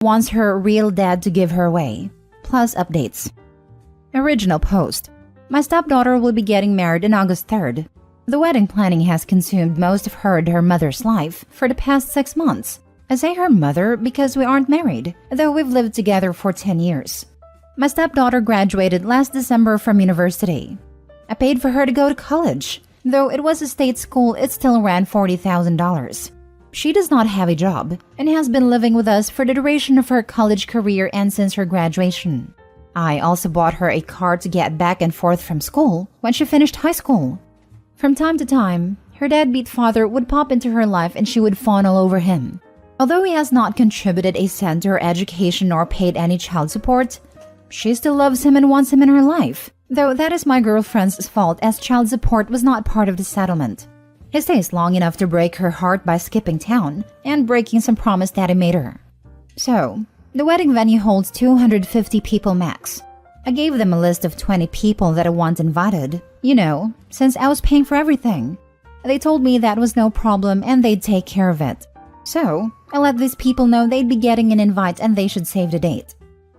wants her real dad to give her away. Plus updates. Original post. My stepdaughter will be getting married on August 3rd. The wedding planning has consumed most of her and her mother's life for the past 6 months. I say her mother because we aren't married, though we've lived together for 10 years. My stepdaughter graduated last December from university. I paid for her to go to college. Though it was a state school, it still ran $40,000. She does not have a job and has been living with us for the duration of her college career and since her graduation. I also bought her a car to get back and forth from school when she finished high school. From time to time, her deadbeat father would pop into her life and she would fawn all over him. Although he has not contributed a cent to her education or paid any child support, she still loves him and wants him in her life, though that is my girlfriend's fault as child support was not part of the settlement. He stays long enough to break her heart by skipping town and breaking some promise that he made her. So, the wedding venue holds 250 people max. I gave them a list of 20 people that I want invited, since I was paying for everything. They told me that was no problem and they'd take care of it. So, I let these people know they'd be getting an invite and they should save the date.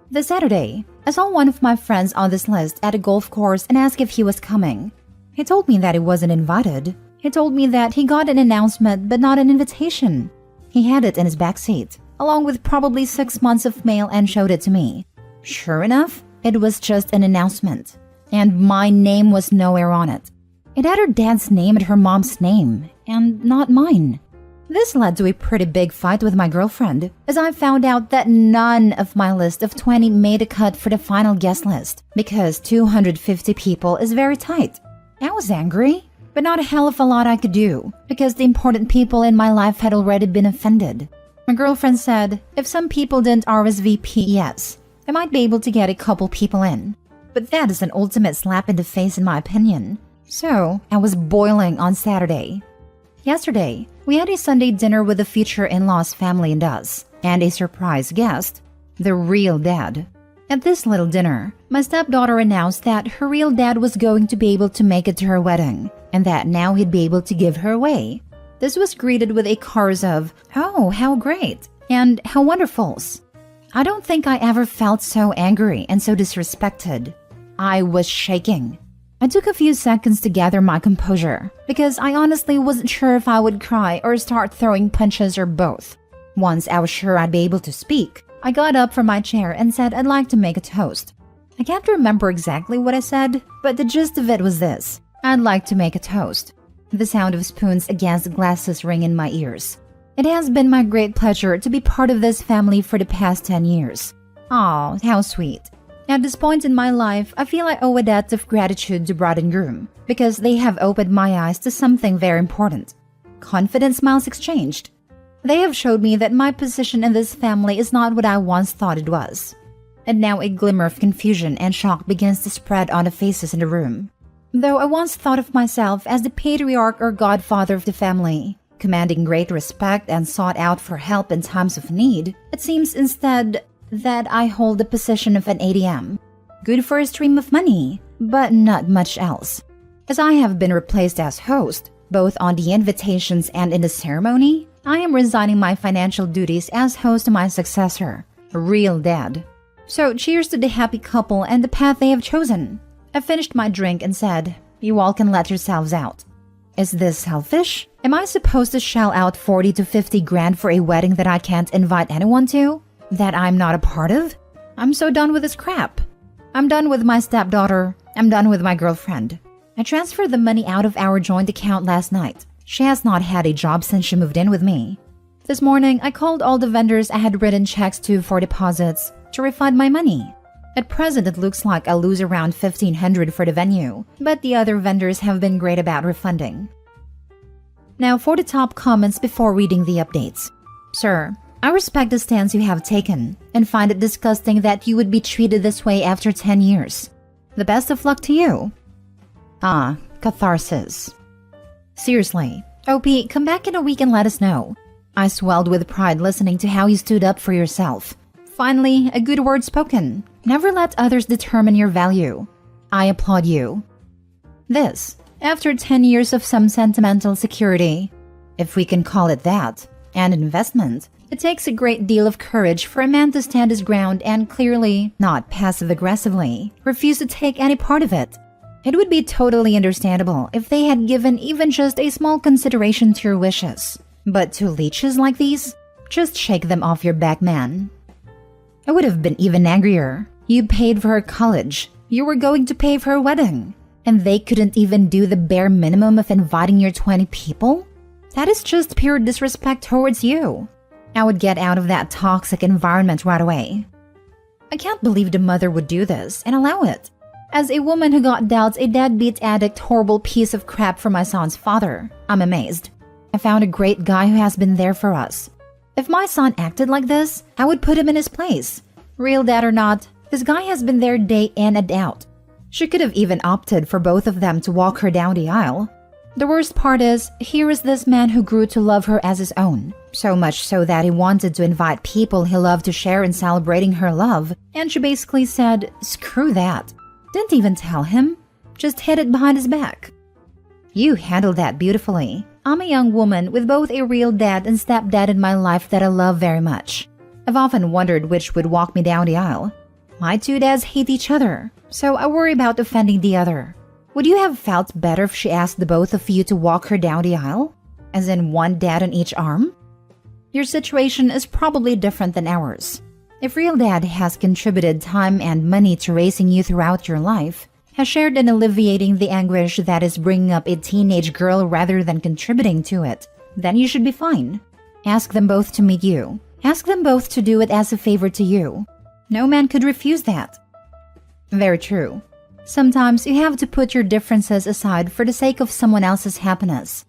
This Saturday, I saw one of my friends on this list at a golf course and asked if he was coming. He told me that he wasn't invited. He told me that he got an announcement but not an invitation. He had it in his backseat, along with probably 6 months of mail, and showed it to me. Sure enough, it was just an announcement, and my name was nowhere on it. It had her dad's name and her mom's name, and not mine. This led to a pretty big fight with my girlfriend, as I found out that none of my list of 20 made a cut for the final guest list, because 250 people is very tight. I was angry, but not a hell of a lot I could do, because the important people in my life had already been offended. My girlfriend said if some people didn't RSVP, yes, I might be able to get a couple people in. But that is an ultimate slap in the face in my opinion. So, I was boiling on Saturday. Yesterday, we had a Sunday dinner with the future in-laws family and us, and a surprise guest, the real dad. At this little dinner, my stepdaughter announced that her real dad was going to be able to make it to her wedding, and that now he'd be able to give her away. This was greeted with a chorus of, "Oh, how great," and "how wonderfuls." I don't think I ever felt so angry and so disrespected. I was shaking. I took a few seconds to gather my composure, because I honestly wasn't sure if I would cry or start throwing punches or both. Once I was sure I'd be able to speak, I got up from my chair and said I'd like to make a toast. I can't remember exactly what I said, but the gist of it was this: I'd like to make a toast. The sound of spoons against glasses ring in my ears. It has been my great pleasure to be part of this family for the past 10 years. Aw, how sweet. At this point in my life, I feel I owe a debt of gratitude to bride and groom, because they have opened my eyes to something very important. Confident smiles exchanged. They have showed me that my position in this family is not what I once thought it was. And now a glimmer of confusion and shock begins to spread on the faces in the room. Though I once thought of myself as the patriarch or godfather of the family, commanding great respect and sought out for help in times of need, it seems instead that I hold the position of an ATM. Good for a stream of money, but not much else. As I have been replaced as host, both on the invitations and in the ceremony, I am resigning my financial duties as host to my successor, a real dad. So cheers to the happy couple and the path they have chosen. I finished my drink and said, "You all can let yourselves out." Is this selfish? Am I supposed to shell out 40 to 50 grand for a wedding that I can't invite anyone to? That I'm not a part of? I'm so done with this crap. I'm done with my stepdaughter. I'm done with my girlfriend. I transferred the money out of our joint account last night. She has not had a job since she moved in with me. This morning, I called all the vendors I had written checks to for deposits to refund my money. At present, it looks like I'll lose around $1,500 for the venue, but the other vendors have been great about refunding. Now for the top comments before reading the updates. Sir, I respect the stance you have taken and find it disgusting that you would be treated this way after 10 years. The best of luck to you. Ah, catharsis. Seriously, OP, come back in a week and let us know. I swelled with pride listening to how you stood up for yourself. Finally, a good word spoken. Never let others determine your value. I applaud you. This, after 10 years of some sentimental security, if we can call it that, and investment, It takes a great deal of courage for a man to stand his ground and clearly, not passive-aggressively, refuse to take any part of it. It would be totally understandable if they had given even just a small consideration to your wishes. But to leeches like these? Just shake them off your back, man. I would have been even angrier. You paid for her college. You were going to pay for her wedding. And they couldn't even do the bare minimum of inviting your 20 people? That is just pure disrespect towards you. I would get out of that toxic environment right away. I can't believe the mother would do this and allow it. As a woman who got dealt a deadbeat addict horrible piece of crap from my son's father, I'm amazed. I found a great guy who has been there for us. If my son acted like this, I would put him in his place. Real dad or not, this guy has been there day in and out. She could have even opted for both of them to walk her down the aisle. The worst part is, here is this man who grew to love her as his own. So much so that he wanted to invite people he loved to share in celebrating her love, and she basically said, screw that. Didn't even tell him, just hid it behind his back. You handled that beautifully. I'm a young woman with both a real dad and stepdad in my life that I love very much. I've often wondered which would walk me down the aisle. My two dads hate each other, so I worry about offending the other. Would you have felt better if she asked the both of you to walk her down the aisle? As in one dad on each arm? Your situation is probably different than ours. If real dad has contributed time and money to raising you throughout your life, has shared in alleviating the anguish that is bringing up a teenage girl rather than contributing to it, then you should be fine. Ask them both to meet you. Ask them both to do it as a favor to you. No man could refuse that. Very true. Sometimes you have to put your differences aside for the sake of someone else's happiness.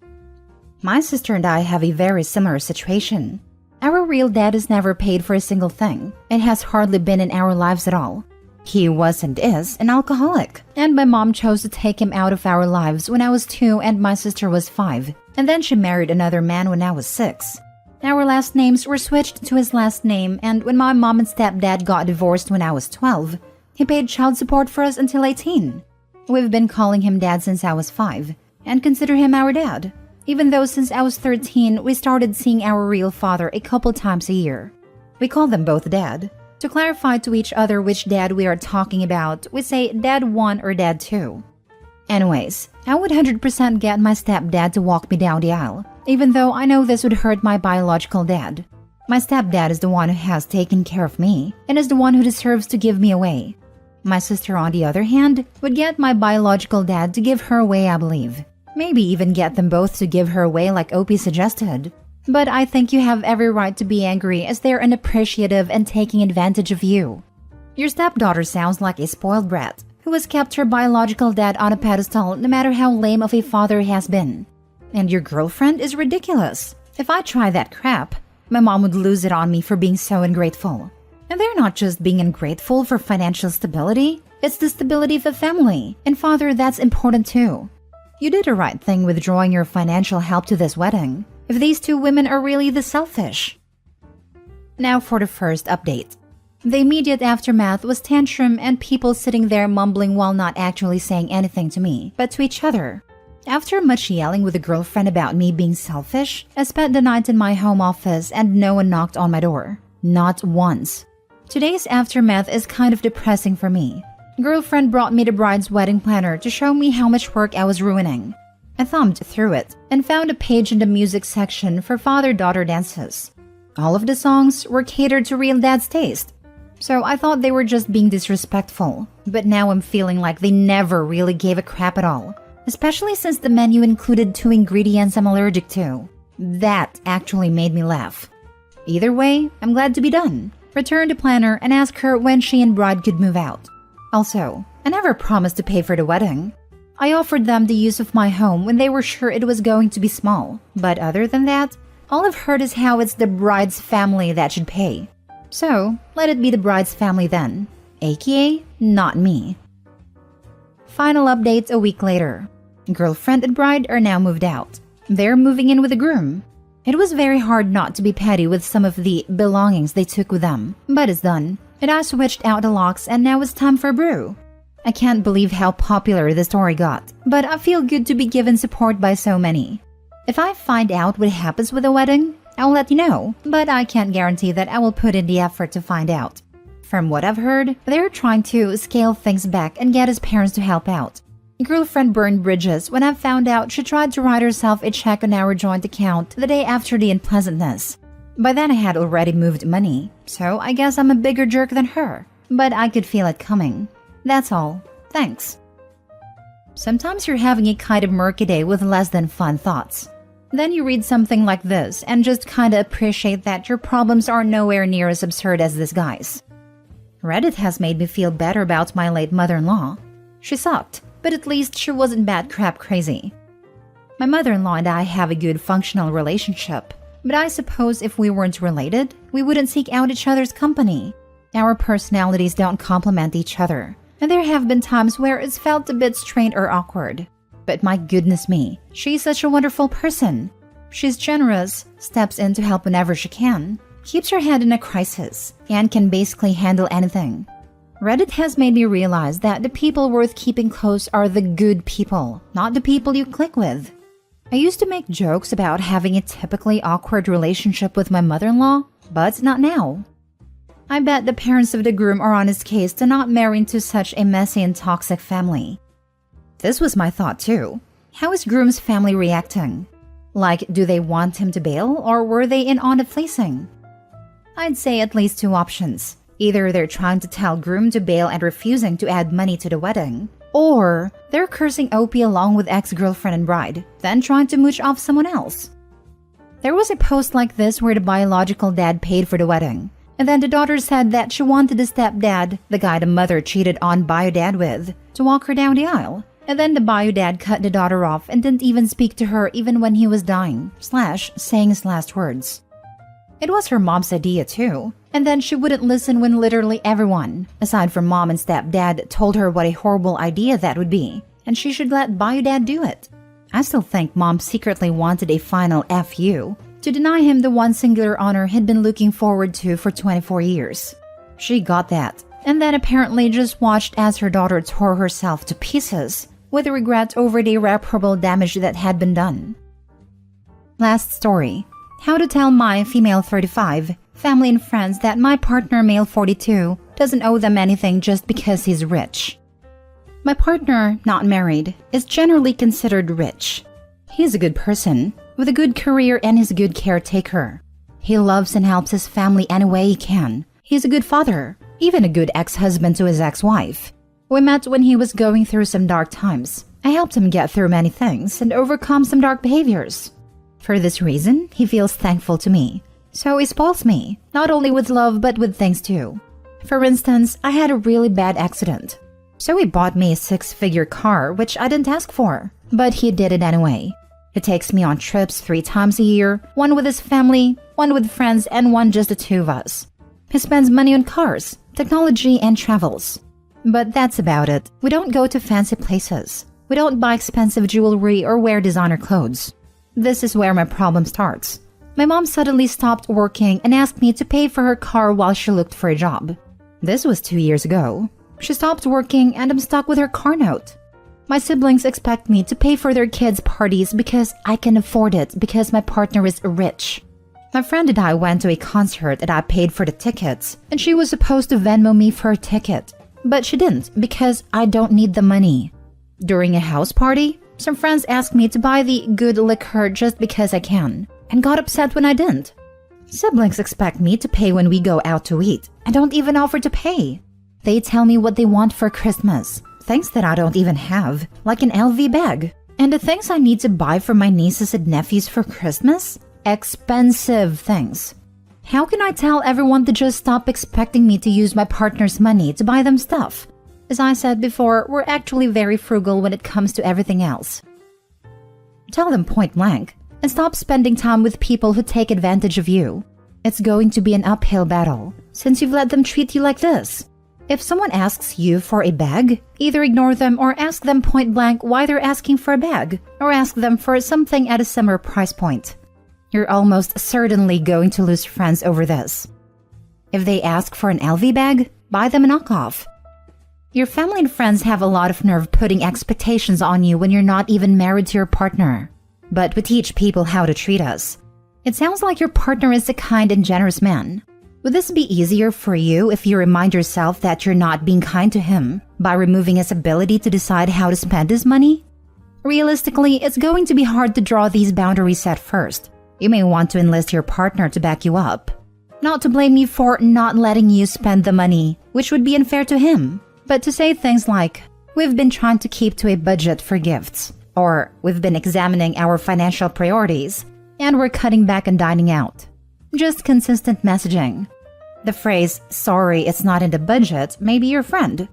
My sister and I have a very similar situation. Our real dad has never paid for a single thing and has hardly been in our lives at all. He was and is an alcoholic, and my mom chose to take him out of our lives when I was 2 and my sister was 5, and then she married another man when I was 6. Our last names were switched to his last name, and when my mom and stepdad got divorced when I was 12, he paid child support for us until 18. We've been calling him dad since I was 5, and consider him our dad, even though since I was 13 we started seeing our real father a couple times a year. We call them both dad. To clarify to each other which dad we are talking about, we say dad 1 or dad 2. Anyways, I would 100% get my stepdad to walk me down the aisle, even though I know this would hurt my biological dad. My stepdad is the one who has taken care of me, and is the one who deserves to give me away. My sister, on the other hand, would get my biological dad to give her away, I believe. Maybe even get them both to give her away like Opie suggested. But I think you have every right to be angry as they're unappreciative and taking advantage of you. Your stepdaughter sounds like a spoiled brat who has kept her biological dad on a pedestal no matter how lame of a father he has been. And your girlfriend is ridiculous. If I try that crap, my mom would lose it on me for being so ungrateful. And they're not just being ungrateful for financial stability, it's the stability of a family, and father, that's important too. You did the right thing withdrawing your financial help to this wedding, if these two women are really the selfish. Now for the first update. The immediate aftermath was tantrum and people sitting there mumbling while not actually saying anything to me, but to each other. After much yelling with a girlfriend about me being selfish, I spent the night in my home office and no one knocked on my door. Not once. Today's aftermath is kind of depressing for me. Girlfriend brought me the bride's wedding planner to show me how much work I was ruining. I thumbed through it and found a page in the music section for father-daughter dances. All of the songs were catered to real dad's taste. So I thought they were just being disrespectful, but now I'm feeling like they never really gave a crap at all, especially since the menu included 2 ingredients I'm allergic to. That actually made me laugh. Either way, I'm glad to be done. Return the planner and ask her when she and bride could move out. Also, I never promised to pay for the wedding. I offered them the use of my home when they were sure it was going to be small, but other than that, all I've heard is how it's the bride's family that should pay. So, let it be the bride's family then, aka not me. Final update a week later. Girlfriend and bride are now moved out. They're moving in with the groom. It was very hard not to be petty with some of the belongings they took with them, but it's done. And I switched out the locks and now it's time for a brew. I can't believe how popular the story got, but I feel good to be given support by so many. If I find out what happens with the wedding, I'll let you know, but I can't guarantee that I will put in the effort to find out. From what I've heard, they're trying to scale things back and get his parents to help out. Girlfriend burned bridges when I found out she tried to write herself a check on our joint account the day after the unpleasantness. By then I had already moved money, so I guess I'm a bigger jerk than her, but I could feel it coming. That's all. Thanks. Sometimes you're having a kind of murky day with less than fun thoughts. Then you read something like this and just kinda appreciate that your problems are nowhere near as absurd as this guy's. Reddit has made me feel better about my late mother-in-law. She sucked, but at least she wasn't bad crap crazy. My mother-in-law and I have a good functional relationship, but I suppose if we weren't related, we wouldn't seek out each other's company. Our personalities don't complement each other, and there have been times where it's felt a bit strained or awkward. But my goodness me, she's such a wonderful person. She's generous, steps in to help whenever she can, keeps her head in a crisis, and can basically handle anything. Reddit has made me realize that the people worth keeping close are the good people, not the people you click with. I used to make jokes about having a typically awkward relationship with my mother-in-law, but not now. I bet the parents of the groom are on his case to not marry into such a messy and toxic family. This was my thought too. How is groom's family reacting? Like, do they want him to bail, or were they in on the fleecing? I'd say at least two options. Either they're trying to tell groom to bail and refusing to add money to the wedding, or they're cursing OP along with ex-girlfriend and bride, then trying to mooch off someone else. There was a post like this where the biological dad paid for the wedding, and then the daughter said that she wanted the stepdad, the guy the mother cheated on bio dad with, to walk her down the aisle. And then the bio dad cut the daughter off and didn't even speak to her even when he was dying, saying his last words. It was her mom's idea too, and then she wouldn't listen when literally everyone, aside from mom and stepdad, told her what a horrible idea that would be, and she should let bio dad do it. I still think mom secretly wanted a final FU to deny him the one singular honor he'd been looking forward to for 24 years. She got that, and then apparently just watched as her daughter tore herself to pieces, with regret over the irreparable damage that had been done. Last story. How to tell my female 35, family and friends that my partner male 42 doesn't owe them anything just because he's rich. My partner, not married, is generally considered rich. He's a good person, with a good career and is a good caretaker. He loves and helps his family any way he can. He's a good father, even a good ex-husband to his ex-wife. We met when he was going through some dark times. I helped him get through many things and overcome some dark behaviors. For this reason, he feels thankful to me. So he spoils me, not only with love but with things too. For instance, I had a really bad accident. So he bought me a 6-figure car, which I didn't ask for, but he did it anyway. He takes me on trips 3 times a year, one with his family, one with friends, and one just the two of us. He spends money on cars, technology, and travels. But that's about it. We don't go to fancy places. We don't buy expensive jewelry or wear designer clothes. This is where my problem starts. My mom suddenly stopped working and asked me to pay for her car while she looked for a job. This was 2 years ago. She stopped working and I'm stuck with her car note. My siblings expect me to pay for their kids' parties because I can afford it because my partner is rich. My friend and I went to a concert and I paid for the tickets, and she was supposed to Venmo me for a ticket. But she didn't because I don't need the money. During a house party, some friends asked me to buy the good liquor just because I can, and got upset when I didn't. Siblings expect me to pay when we go out to eat, and don't even offer to pay. They tell me what they want for Christmas, things that I don't even have, like an LV bag. And the things I need to buy for my nieces and nephews for Christmas? Expensive things. How can I tell everyone to just stop expecting me to use my partner's money to buy them stuff? As I said before, we're actually very frugal when it comes to everything else. Tell them point blank, and stop spending time with people who take advantage of you. It's going to be an uphill battle, since you've let them treat you like this. If someone asks you for a bag, either ignore them or ask them point blank why they're asking for a bag, or ask them for something at a similar price point. You're almost certainly going to lose friends over this. If they ask for an LV bag, buy them a knockoff. Your family and friends have a lot of nerve putting expectations on you when you're not even married to your partner. But we teach people how to treat us. It sounds like your partner is a kind and generous man. Would this be easier for you if you remind yourself that you're not being kind to him by removing his ability to decide how to spend his money? Realistically, it's going to be hard to draw these boundaries at first. You may want to enlist your partner to back you up. Not to blame you for not letting you spend the money, which would be unfair to him, but to say things like, "We've been trying to keep to a budget for gifts," or "We've been examining our financial priorities, and we're cutting back on dining out." Just consistent messaging. The phrase, "Sorry, it's not in the budget," may be your friend.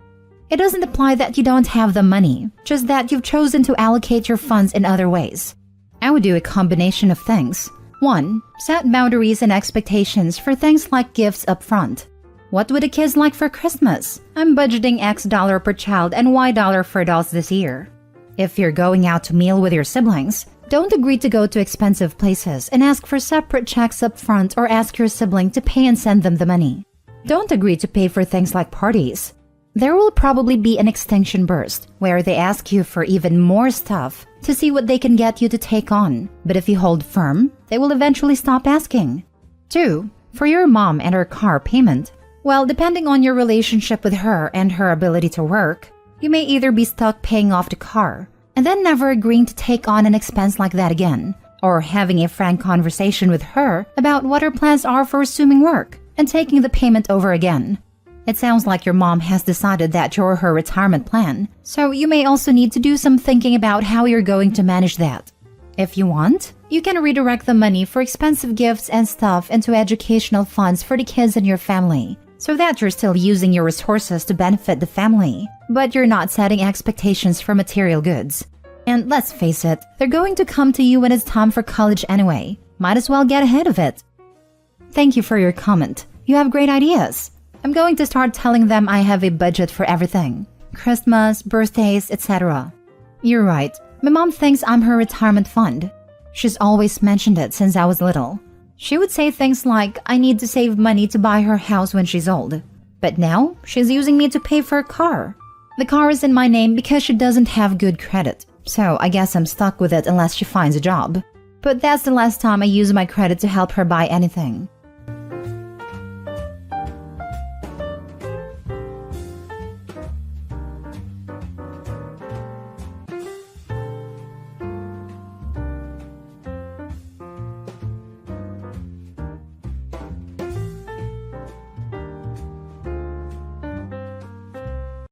It doesn't imply that you don't have the money, just that you've chosen to allocate your funds in other ways. I would do a combination of things. 1. Set boundaries and expectations for things like gifts up front. What would the kids like for Christmas? I'm budgeting X dollar per child and Y dollar for adults this year. If you're going out to meal with your siblings, don't agree to go to expensive places and ask for separate checks up front or ask your sibling to pay and send them the money. Don't agree to pay for things like parties. There will probably be an extinction burst where they ask you for even more stuff to see what they can get you to take on. But if you hold firm, they will eventually stop asking. 2. For your mom and her car payment. Well, depending on your relationship with her and her ability to work, you may either be stuck paying off the car and then never agreeing to take on an expense like that again, or having a frank conversation with her about what her plans are for resuming work and taking the payment over again. It sounds like your mom has decided that you're her retirement plan, so you may also need to do some thinking about how you're going to manage that. If you want, you can redirect the money for expensive gifts and stuff into educational funds for the kids in your family, so that you're still using your resources to benefit the family, but you're not setting expectations for material goods. And let's face it, they're going to come to you when it's time for college anyway. Might as well get ahead of it. Thank you for your comment. You have great ideas. I'm going to start telling them I have a budget for everything. Christmas, birthdays, etc. You're right. My mom thinks I'm her retirement fund. She's always mentioned it since I was little. She would say things like, I need to save money to buy her house when she's old. But now, she's using me to pay for a car. The car is in my name because she doesn't have good credit, so I guess I'm stuck with it unless she finds a job. But that's the last time I use my credit to help her buy anything.